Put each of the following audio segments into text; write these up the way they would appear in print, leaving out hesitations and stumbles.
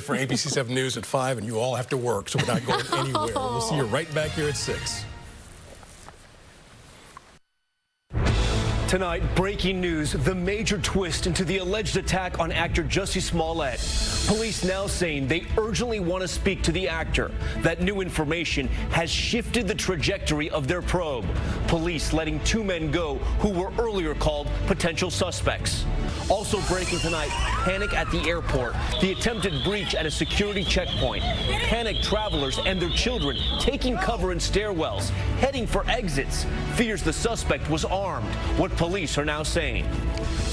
it for ABC 7 News at 5, and you all have to work, so we're not going anywhere. We'll see you right back here at 6. Tonight, breaking news, the major twist into the alleged attack on actor Jussie Smollett. Police now saying they urgently want to speak to the actor. That new information has shifted the trajectory of their probe. Police letting 2 men go who were earlier called potential suspects. Also breaking tonight, panic at the airport, the attempted breach at a security checkpoint, panicked travelers and their children taking cover in stairwells, heading for exits, fears the suspect was armed. What police are now saying.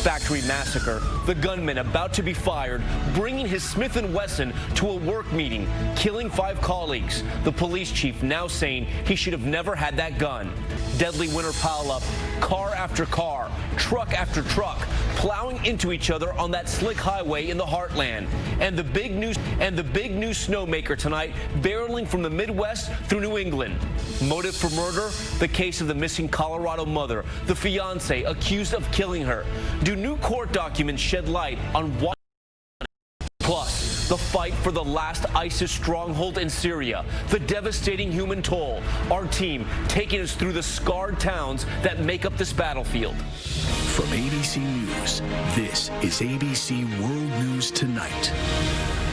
Factory massacre, the gunman about to be fired, bringing his Smith & Wesson to a work meeting, killing 5 colleagues. The police chief now saying he should have never had that gun. Deadly winter pileup, car after car, truck after truck, plowing into each other on that slick highway in the heartland. And the big news snowmaker tonight, barreling from the Midwest through New England. Motive for murder? The case of the missing Colorado mother, the fiance accused of killing her. Do new court documents shed light on what? Plus, the fight for the last ISIS stronghold in Syria, the devastating human toll. Our team taking us through the scarred towns that make up this battlefield. From ABC News, this is ABC World News Tonight.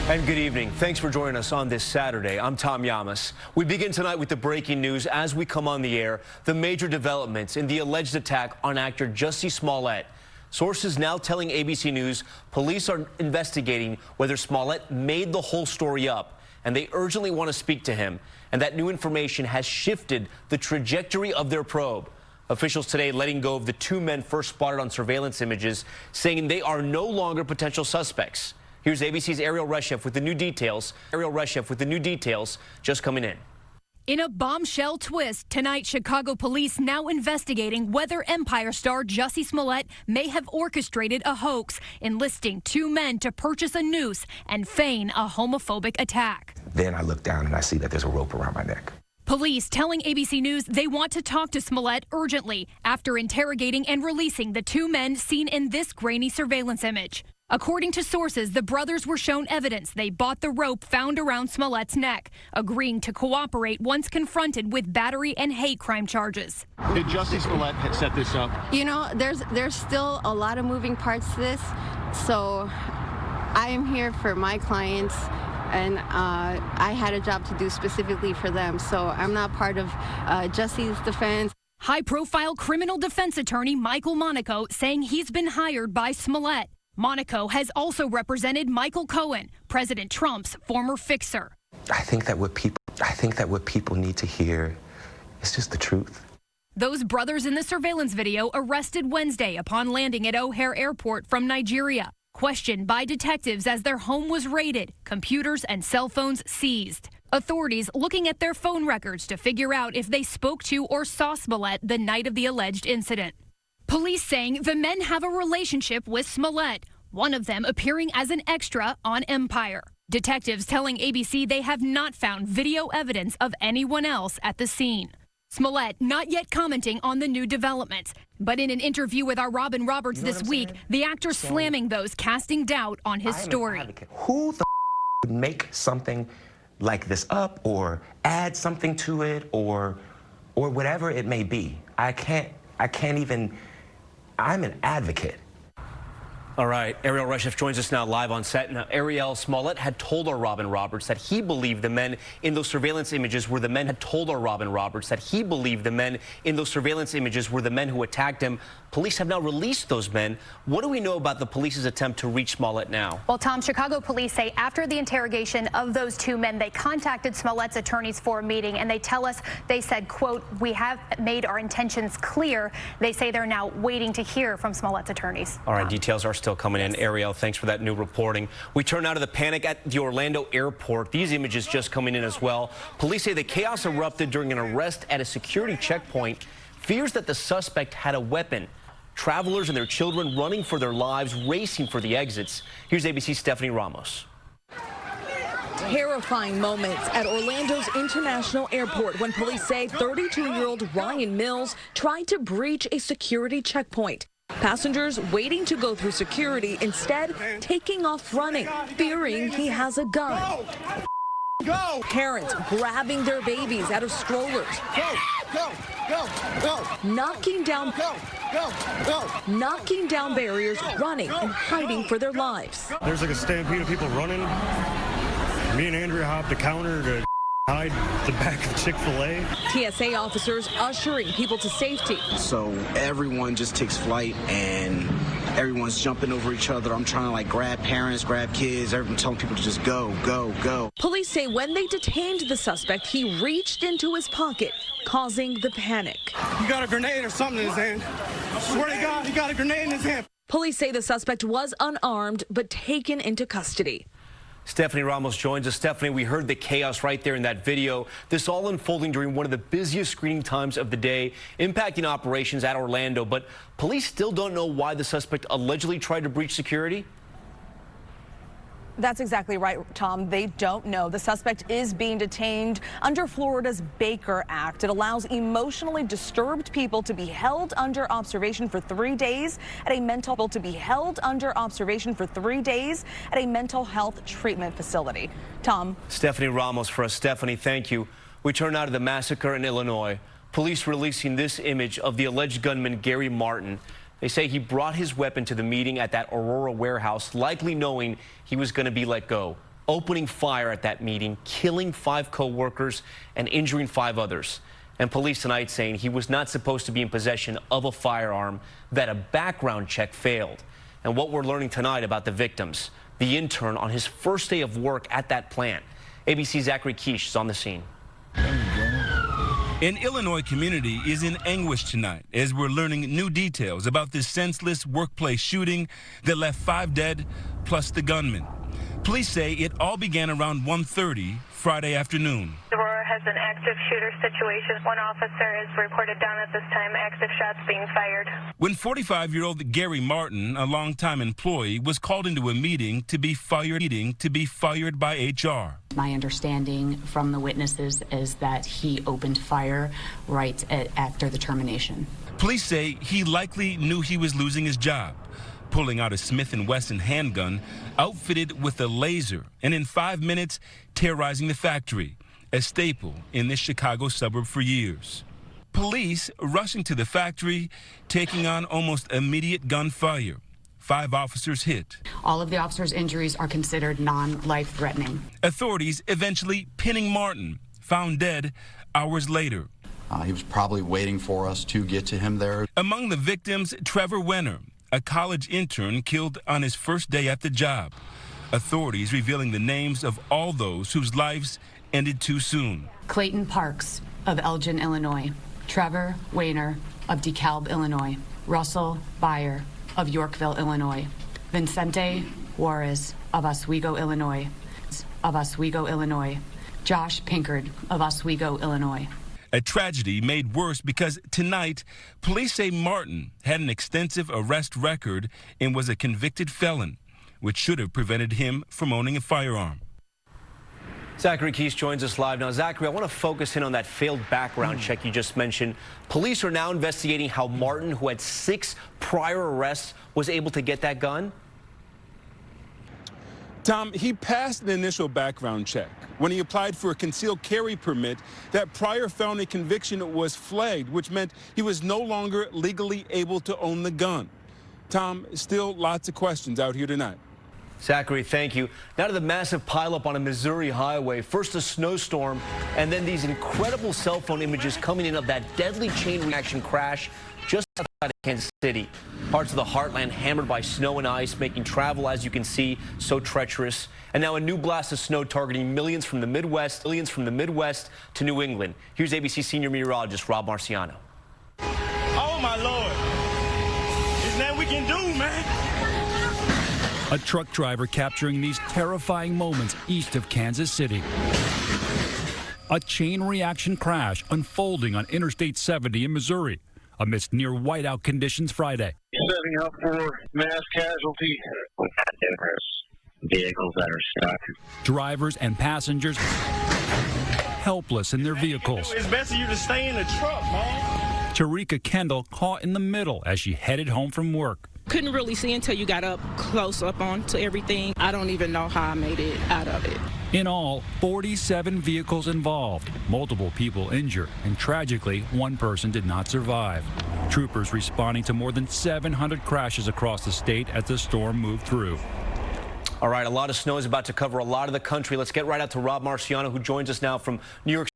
And good evening. Thanks for joining us on this Saturday. I'm Tom Yamas. We begin tonight with the breaking news as we come on the air, the major developments in the alleged attack on actor Jussie Smollett. Sources now telling ABC News police are investigating whether Smollett made the whole story up, and they urgently want to speak to him. And that new information has shifted the trajectory of their probe. Officials today letting go of the 2 men first spotted on surveillance images, saying they are no longer potential suspects. Here's ABC's Ariel Reshef with the new details. Just coming in. In a bombshell twist, tonight Chicago police now investigating whether Empire star Jussie Smollett may have orchestrated a hoax, enlisting 2 men to purchase a noose and feign a homophobic attack. Then I look down and I see that there's a rope around my neck. Police telling ABC News they want to talk to Smollett urgently after interrogating and releasing the 2 men seen in this grainy surveillance image. According to sources, the brothers were shown evidence they bought the rope found around Smollett's neck, agreeing to cooperate once confronted with battery and hate crime charges. Did Jussie Smollett set this up? You know, there's still a lot of moving parts to this, so I am here for my clients, and I had a job to do specifically for them, so I'm not part of Jussie's defense. High-profile criminal defense attorney Michael Monaco saying he's been hired by Smollett. Monaco has also represented Michael Cohen, President Trump's former fixer. I think that what people need to hear is just the truth. Those brothers in the surveillance video arrested Wednesday upon landing at O'Hare Airport from Nigeria, questioned by detectives as their home was raided, computers and cell phones seized. Authorities looking at their phone records to figure out if they spoke to or saw Smollett the night of the alleged incident. Police saying the men have a relationship with Smollett, one of them appearing as an extra on Empire. Detectives telling ABC they have not found video evidence of anyone else at the scene. Smollett not yet commenting on the new developments, but in an interview with our Robin Roberts this week, the actor slamming those casting doubt on his story. Who the would make something like this up or add something to it or whatever it may be? I can't even. I'm an advocate. All right, Ariel Reshef joins us now live on set. Now, Ariel, Smollett had told our Robin Roberts that he believed the men in those surveillance images were the men who attacked him. Police have now released those men. What do we know about the police's attempt to reach Smollett now? Well, Tom, Chicago police say after the interrogation of those 2 men, they contacted Smollett's attorneys for a meeting, and they tell us, they said, quote, "We have made our intentions clear." They say they're now waiting to hear from Smollett's attorneys. All right, details are still coming in. Ariel, thanks for that new reporting. We turn now to the panic at the Orlando airport. These images just coming in as well. Police say the chaos erupted during an arrest at a security checkpoint. Fears that the suspect had a weapon. Travelers and their children running for their lives, racing for the exits. Here's ABC's Stephanie Ramos. Terrifying moments at Orlando's International Airport when police say 32-year-old Ryan Mills tried to breach a security checkpoint. Passengers waiting to go through security, instead taking off running, fearing he has a gun. Go! Parents grabbing their babies out of strollers. Go! Knocking down barriers, running and hiding for their lives. There's like a stampede of people running. Me and Andrea hopped the counter to hide the back of Chick-fil-A. TSA officers ushering people to safety. So everyone just takes flight and everyone's jumping over each other. I'm trying to like grab parents, grab kids, everyone telling people to just go. Police say when they detained the suspect, he reached into his pocket, causing the panic. He got a grenade or something in his hand. I swear to God, he got a grenade in his hand. Police say the suspect was unarmed but taken into custody. Stephanie Ramos joins us. Stephanie, we heard the chaos right there in that video. This all unfolding during one of the busiest screening times of the day, impacting operations at Orlando. But police still don't know why the suspect allegedly tried to breach security. That's exactly right, Tom. They don't know. The suspect is being detained under Florida's Baker Act. It allows emotionally disturbed people to be held under observation for 3 days at a mental health treatment facility. Tom. Stephanie Ramos for us. Stephanie, thank you. We turn now to the massacre in Illinois. Police releasing this image of the alleged gunman Gary Martin. They say he brought his weapon to the meeting at that Aurora warehouse, likely knowing he was going to be let go, opening fire at that meeting, killing 5 co-workers and injuring 5 others. And police tonight saying he was not supposed to be in possession of a firearm, that a background check failed. And what we're learning tonight about the victims, the intern on his first day of work at that plant. ABC's Zachary Keish is on the scene. An Illinois community is in anguish tonight as we're learning new details about this senseless workplace shooting that left 5 dead, plus the gunman. Police say it all began around 1:30 Friday afternoon. Aurora has an active shooter situation. 1 officer is reported down at this time, active shots being fired. When 45-year-old Gary Martin, a longtime employee, was called into a meeting to be fired by HR. My understanding from the witnesses is that he opened fire right after the termination. Police say he likely knew he was losing his job, pulling out a Smith & Wesson handgun outfitted with a laser, and in 5 minutes terrorizing the factory, a staple in this Chicago suburb for years. Police rushing to the factory, taking on almost immediate gunfire. 5 officers hit. All of the officers' injuries are considered non-life-threatening. Authorities eventually pinning Martin, found dead hours later. He was probably waiting for us to get to him there. Among the victims, Trevor Wenner, a college intern killed on his first day at the job. Authorities revealing the names of all those whose lives ended too soon. Clayton Parks of Elgin, Illinois. Trevor Weiner of DeKalb, Illinois. Russell Byer of Yorkville, Illinois. Vincente Juarez of Oswego, Illinois. Josh Pinkard of Oswego, Illinois. A tragedy made worse because tonight, police say Martin had an extensive arrest record and was a convicted felon, which should have prevented him from owning a firearm. Zachary Keish joins us live now. Zachary, I want to focus in on that failed background check you just mentioned. Police are now investigating how Martin, who had 6 prior arrests, was able to get that gun. Tom, he passed the initial background check. When he applied for a concealed carry permit, that prior felony conviction was flagged, which meant he was no longer legally able to own the gun. Tom, still lots of questions out here tonight. Zachary, thank you. Now to the massive pileup on a Missouri highway. First a snowstorm, and then these incredible cell phone images coming in of that deadly chain reaction crash just outside of Kansas City. Parts of the heartland hammered by snow and ice, making travel, as you can see, so treacherous. And now a new blast of snow targeting millions from the Midwest to New England. Here's ABC senior meteorologist Rob Marciano. Oh, my Lord. There's nothing we can do, man. A truck driver capturing these terrifying moments east of Kansas City. A chain reaction crash unfolding on Interstate 70 in Missouri amidst near whiteout conditions Friday. Setting up for mass casualty. We've had numerous vehicles that are stuck. Drivers and passengers helpless in their vehicles. It's best for you to stay in the truck, man. Tarika Kendall caught in the middle as she headed home from work. Couldn't really see until you got up close up onto everything. I don't even know how I made it out of it. In all, 47 vehicles involved, multiple people injured, and tragically, one person did not survive. Troopers responding to more than 700 crashes across the state as the storm moved through. All right, a lot of snow is about to cover a lot of the country. Let's get right out to Rob Marciano, who joins us now from New York.